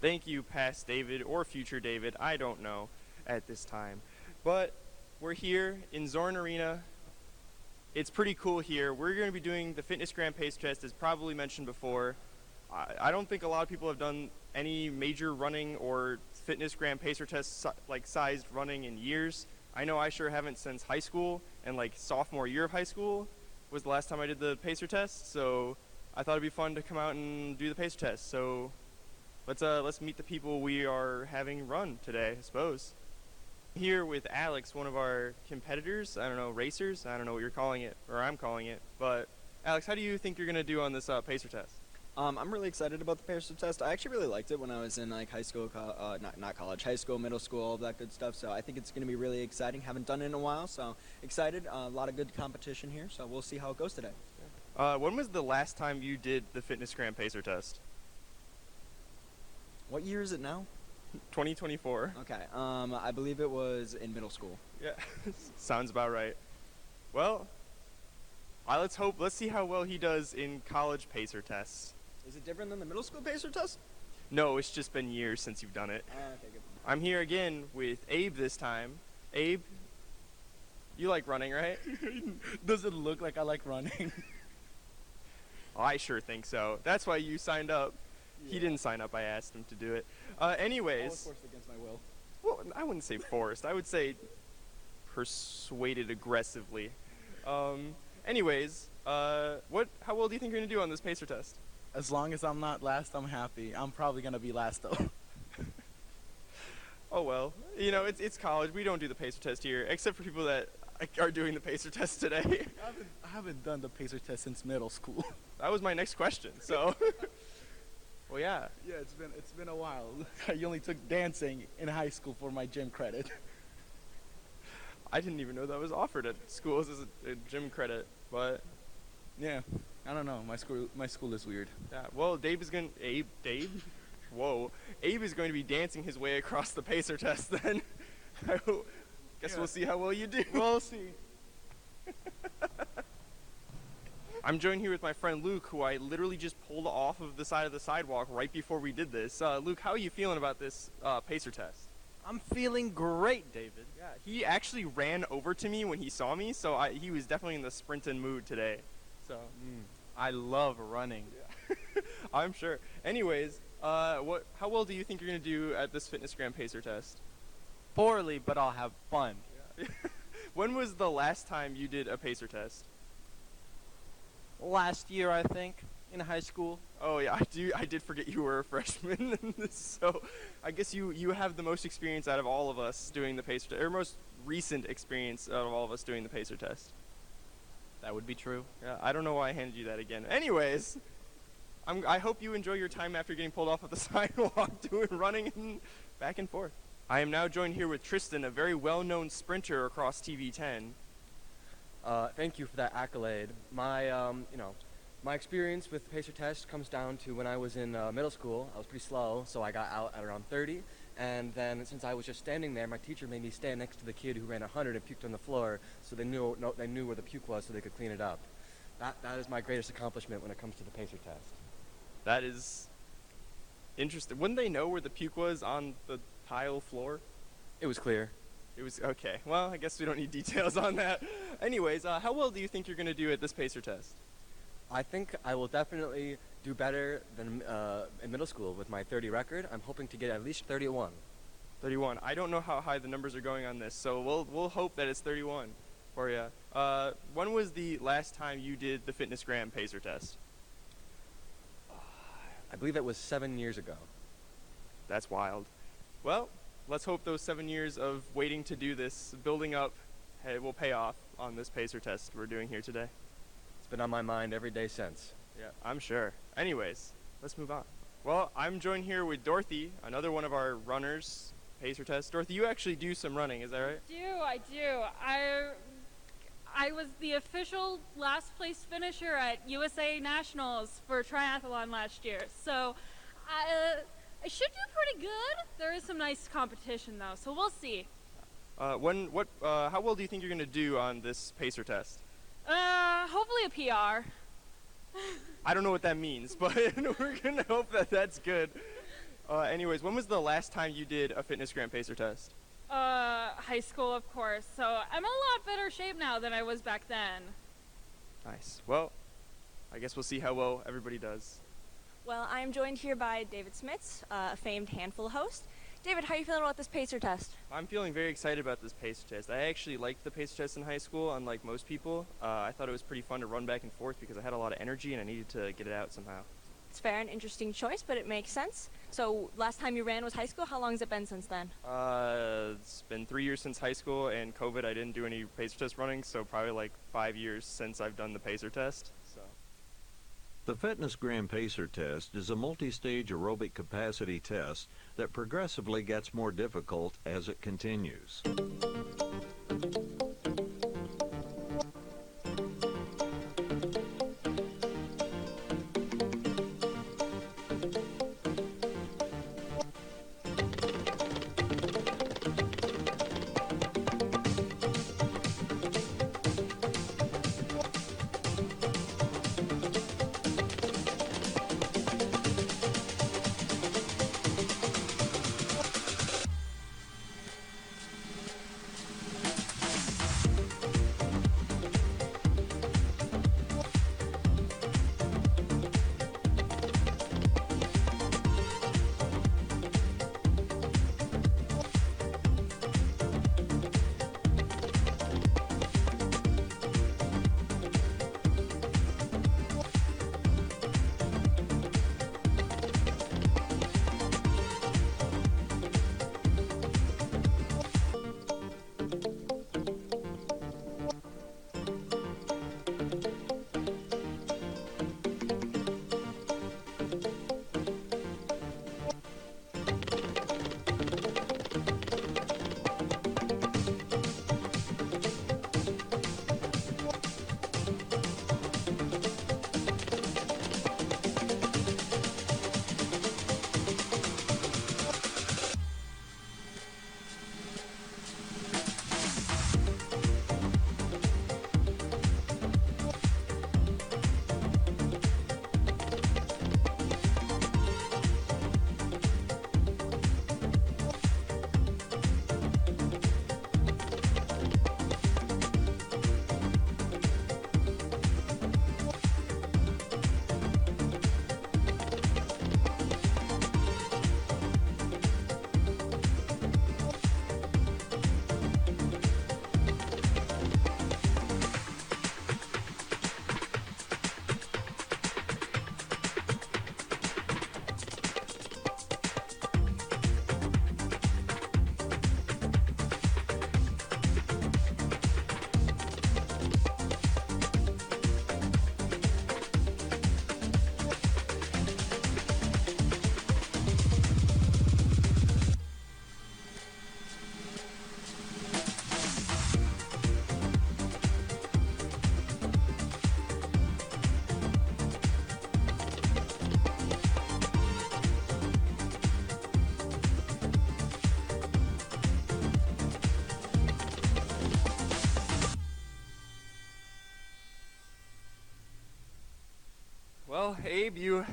Thank you, past David or future David. I don't know at this time. But we're here in Zorn Arena. It's pretty cool here. We're going to be doing the Fitness Gram Pace Test, as probably mentioned before. I don't think a lot of people have done any major running or Fitness Gram Pacer Test like sized running in years. I know I sure haven't since high school, and like sophomore year of high school was the last time I did the Pacer Test. So I thought it'd be fun to come out and do the Pacer Test. So let's meet the people we are having run today, I suppose. Here with Alex, one of our competitors. I don't know, racers. I don't know what you're calling it, or I'm calling it. But Alex, how do you think you're gonna do on this Pacer Test? I'm really excited about the Pacer Test. I actually really liked it when I was in like high school, not college, high school, middle school, all that good stuff. So I think it's going to be really exciting. Haven't done it in a while, so excited. A lot of good competition here, so we'll see how it goes today. When was the last time you did the Fitness Gram Pacer Test? What year is it now? 2024. Okay. I believe it was in middle school. Yeah, sounds about right. Well, let's see how well he does in college Pacer tests. Is it different than the middle school Pacer Test? No, it's just been years since you've done it. Okay, good. I'm here again with Abe this time. Abe, you like running, right? Does it look like I like running? I sure think so. That's why you signed up. He didn't sign up. I asked him to do it. I was Anyways, forced against my will. well, I wouldn't say forced. I would say persuaded aggressively. Anyways, how well do you think you're gonna do on this Pacer test? As long as I'm not last, I'm happy. I'm probably gonna be last though. Oh well, you know it's college. We don't do the Pacer test here, except for people that are doing the Pacer test today. I haven't done the Pacer test since middle school. That was my next question. So, well, yeah. Yeah, it's been a while. I only took dancing in high school for my gym credit. I didn't even know that was offered at schools as a gym credit, but Yeah, I don't know. My school is weird. yeah. Well, Dave? Whoa. Abe is going to be dancing his way across the Pacer test then. Guess Yeah. we'll see how well you do. We'll see. I'm joined here with my friend Luke, who I literally just pulled off of the side of the sidewalk right before we did this. Luke, how are you feeling about this Pacer test? I'm feeling great, David. Yeah, he actually ran over to me when he saw me, so he was definitely in the sprinting mood today. So, I love running. I'm sure. Anyways, how well do you think you're gonna do at this Fitness Gram Pacer test? Poorly, but I'll have fun. When was the last time you did a Pacer test? Last year, I think, in high school. Oh yeah, I did forget you were a freshman, so I guess you have the most experience out of all of us doing the Pacer test, or most recent experience out of all of us doing the Pacer test. That would be true. Yeah, I don't know why I handed you that again. Anyways, I hope you enjoy your time after getting pulled off of the sidewalk running and back and forth. I am now joined here with Tristan, a very well-known sprinter across TV10. Thank you for that accolade. My experience with Pacer Test comes down to when I was in middle school. I was pretty slow, so I got out at around 30. And then since I was just standing there, my teacher made me stand next to the kid who ran 100 and puked on the floor, so they knew where the puke was, so they could clean it up. That is my greatest accomplishment when it comes to the Pacer Test. That is interesting. Wouldn't they know where the puke was on the tile floor? It was clear. It was okay. Well, I guess we don't need details on that. Anyways, how well do you think you're gonna do at this Pacer test? I think I will definitely do better than in middle school with my 30 record. I'm hoping to get at least 31. 31. I don't know how high the numbers are going on this, so we'll hope that it's 31 for you. When was the last time you did the Fitness Gram Pacer test? I believe it was 7 years ago. That's wild. Well, let's hope those 7 years of waiting to do this, building up, will pay off on this Pacer test we're doing here today. It's been on my mind every day since. Yeah, I'm sure. Anyways, let's move on. Well, I'm joined here with Dorothy, another one of our runners, Pacer test. Dorothy, you actually do some running, is that right? I do. I was the official last place finisher at USA Nationals for triathlon last year, so I should do pretty good. There is some nice competition though, so we'll see. How well do you think you're gonna do on this Pacer test? Hopefully a PR. I don't know what that means, but we're gonna hope that that's good. Anyways, when was the last time you did a fitness gram pacer test? High school, of course. So I'm a lot better shape now than I was back then. Nice. Well, I guess we'll see how well everybody does. Well, I'm joined here by David Smits, a famed Handful host. David, how are you feeling about this pacer test? I'm feeling very excited about this pacer test. I actually liked the pacer test in high school, unlike most people. I thought it was pretty fun to run back and forth because I had a lot of energy and I needed to get it out somehow. It's fair and interesting choice, but it makes sense. So last time you ran was high school. How long has it been since then? It's been 3 years since high school, and COVID, I didn't do any pacer test running, so probably like 5 years since I've done the pacer test. So. The Fitness Gram Pacer Test is a multi-stage aerobic capacity test that progressively gets more difficult as it continues. Well, Abe,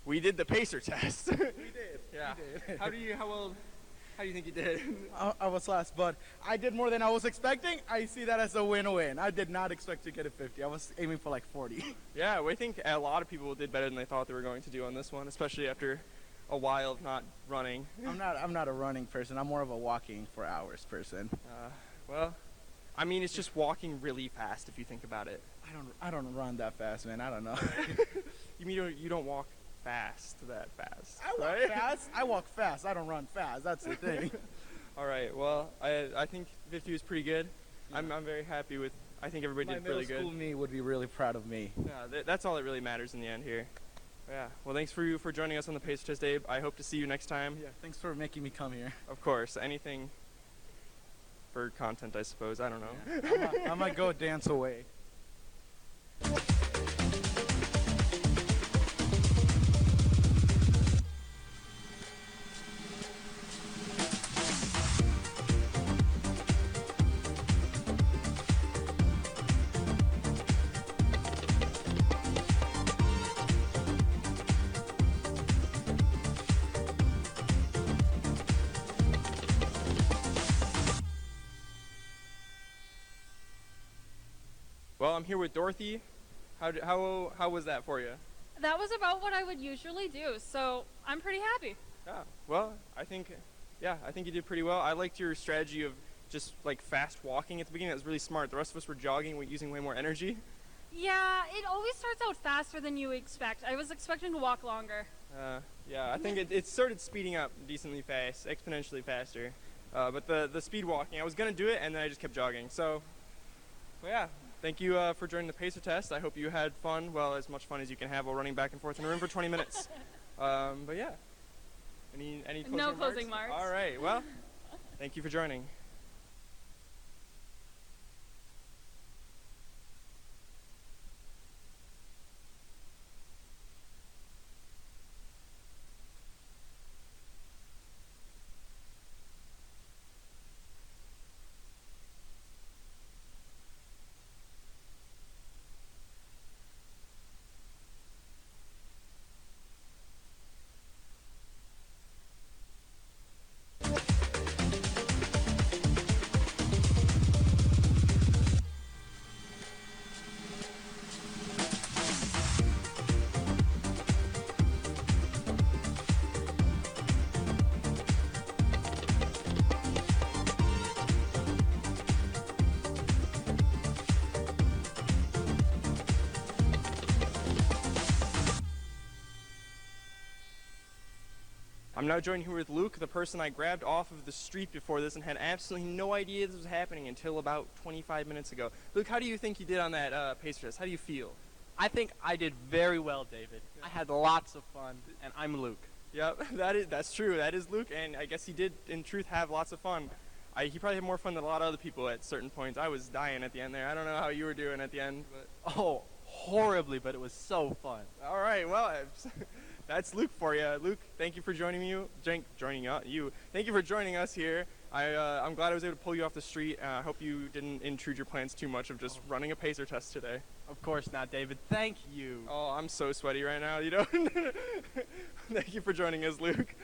we did the pacer test. We did. Yeah. We did. How do you think you did? I was last, but I did more than I was expecting. I see that as a win-win. I did not expect to get a 50. I was aiming for like 40. Yeah, I think a lot of people did better than they thought they were going to do on this one, especially after a while of not running. I'm not a running person. I'm more of a walking for hours person. Well, I mean, it's just walking really fast if you think about it. I don't run that fast, man. I don't know. You mean you don't walk that fast? I walk right? fast. I walk fast. I don't run fast. That's the thing. All right. Well, I think 50 was pretty good. Yeah. I'm very happy with. I think everybody did really good. My middle school me would be really proud of me. Yeah, that's all that really matters in the end here. Yeah. Well, thanks for joining us on the Pacer Test, Abe. I hope to see you next time. Yeah. Thanks for making me come here. Of course. Anything for content, I suppose. I don't know. Yeah. I might go dance away. Well, I'm here with Dorothy. How was that for you? That was about what I would usually do, so I'm pretty happy. Yeah. Well, I think you did pretty well. I liked your strategy of just like fast walking at the beginning. That was really smart. The rest of us were jogging, using way more energy. Yeah, it always starts out faster than you expect. I was expecting to walk longer. Yeah, I think it started speeding up decently fast, exponentially faster. But the speed walking, I was gonna do it, and then I just kept jogging. So, well, yeah. Thank you for joining the pacer test. I hope you had fun, well, as much fun as you can have while running back and forth in a room for 20 minutes. But yeah. Any closing No remarks? closing remarks. All right. Well, thank you for joining. I'm now joined here with Luke, the person I grabbed off of the street before this and had absolutely no idea this was happening until about 25 minutes ago. Luke, how do you think you did on that pacer test? How do you feel? I think I did very well, David. I had lots of fun, and I'm Luke. Yep, that's true. That is Luke, and I guess he did, in truth, have lots of fun. He probably had more fun than a lot of other people at certain points. I was dying at the end there. I don't know how you were doing at the end, but Oh, horribly, but it was so fun. all right. Well, that's Luke for you. Luke, thank you for joining you. Thank you for joining us here. I'm glad I was able to pull you off the street. I hope you didn't intrude your plans too much of just running a pacer test today. Of course not, David. Thank you. Oh, I'm so sweaty right now. You know. Thank you for joining us, Luke.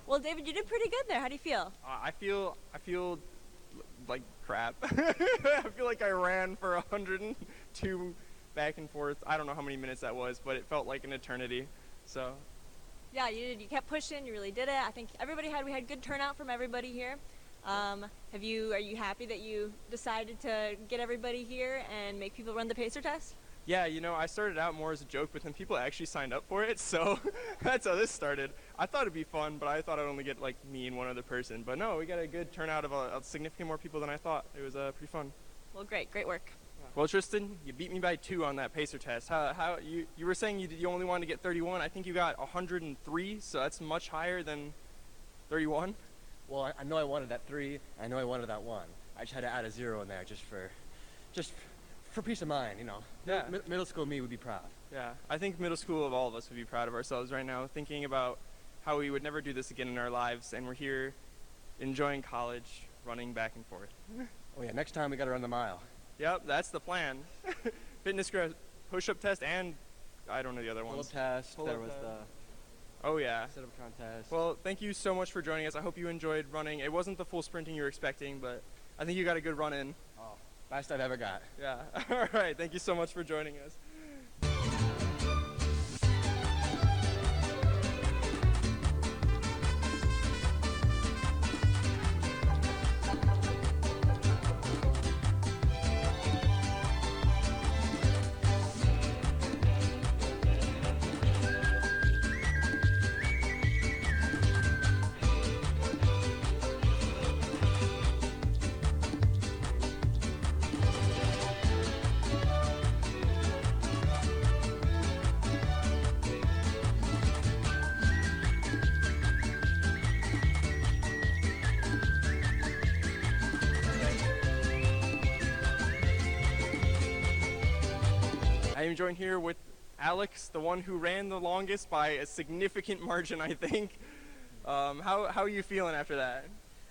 Well, David, you did pretty good there. How do you feel? I feel like crap. I feel like I ran for 102 back and forth. I don't know how many minutes that was, but it felt like an eternity. So, Yeah, you did. You kept pushing. You really did it. I think we had good turnout from everybody here. Are you happy that you decided to get everybody here and make people run the pacer test? yeah, I started out more as a joke, but then people actually signed up for it, so that's how this started. I thought it'd be fun, but I thought I'd only get like me and one other person. But no, we got a good turnout of significantly more people than I thought. It was pretty fun. Well, great work. Well, Tristan, you beat me by 2 on that pacer test. How you were saying you only wanted to get 31. I think you got 103, so that's much higher than 31. Well, I know I wanted that 3. I know I wanted that 1. I just had to add a 0 in there just for peace of mind, Yeah. Middle school me would be proud. Yeah, I think middle school of all of us would be proud of ourselves right now, thinking about how we would never do this again in our lives, and we're here enjoying college, running back and forth. Oh yeah, next time we gotta run the mile. Yep, that's the plan. Fitness push-up test, and I don't know the other Pull-up ones. test, Pull-up there was test. the Oh yeah. sit-up contest. Well, thank you so much for joining us. I hope you enjoyed running. It wasn't the full sprinting you were expecting, but I think you got a good run in. oh, best I've ever got. Yeah. All right. Thank you so much for joining us. I am joined here with Alex, the one who ran the longest by a significant margin, I think. How are you feeling after that?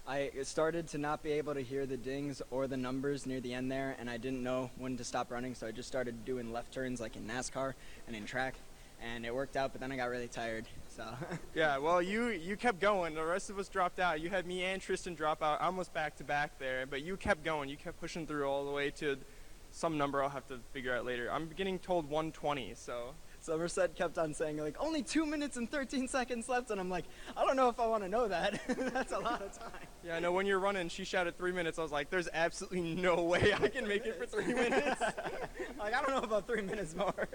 I started to not be able to hear the dings or the numbers near the end there, and I didn't know when to stop running, so I just started doing left turns like in NASCAR and in track, and it worked out, but then I got really tired, so. Yeah, well, you kept going. The rest of us dropped out. You had me and Tristan drop out almost back to back there, but you kept going. You kept pushing through all the way to some number I'll have to figure out later. I'm getting told 120, so. Somerset kept on saying, like, only 2 minutes and 13 seconds left, and I'm like, I don't know if I want to know that. That's a lot of time. Yeah, I know when you're running, she shouted 3 minutes. I was like, there's absolutely no way I can make it for 3 minutes. Like, I don't know about 3 minutes more. Well,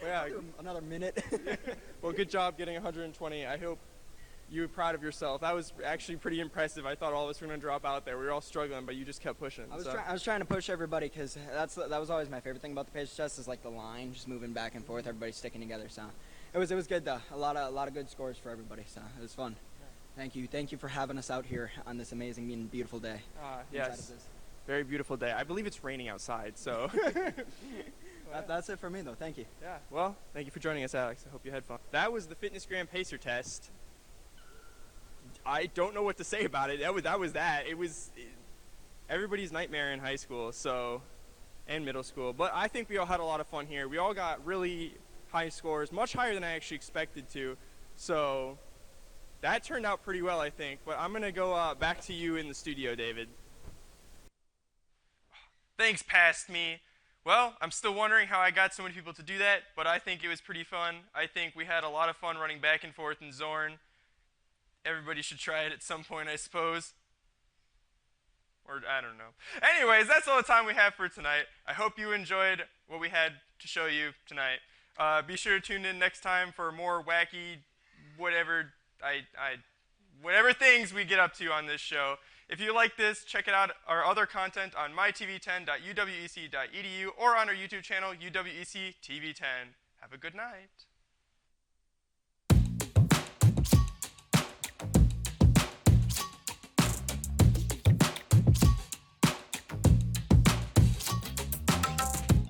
yeah. I'll do another minute. Well, good job getting 120. I hope you were proud of yourself. That was actually pretty impressive. I thought all of us were going to drop out there. We were all struggling, but you just kept pushing. I was trying to push everybody because that was always my favorite thing about the pacer test is like the line, just moving back and forth, everybody sticking together. So it was good though. A lot of good scores for everybody. So it was fun. Thank you for having us out here on this amazing and beautiful day. Yes, very beautiful day. I believe it's raining outside, so. That's it for me though. Thank you. Yeah. Well, thank you for joining us, Alex. I hope you had fun. That was the Fitness Gram Pacer Test. I don't know what to say about it. That was that. It was everybody's nightmare in high school, so, and middle school. But I think we all had a lot of fun here. We all got really high scores, much higher than I actually expected to. So that turned out pretty well, I think. But I'm gonna go back to you in the studio, David. Thanks, past me. Well, I'm still wondering how I got so many people to do that, but I think it was pretty fun. I think we had a lot of fun running back and forth in Zorn. Everybody should try it at some point, I suppose. Or, I don't know. Anyways, that's all the time we have for tonight. I hope you enjoyed what we had to show you tonight. Be sure to tune in next time for more wacky, whatever things we get up to on this show. If you like this, check out our other content on mytv10.uwec.edu or on our YouTube channel, UWEC TV10. Have a good night.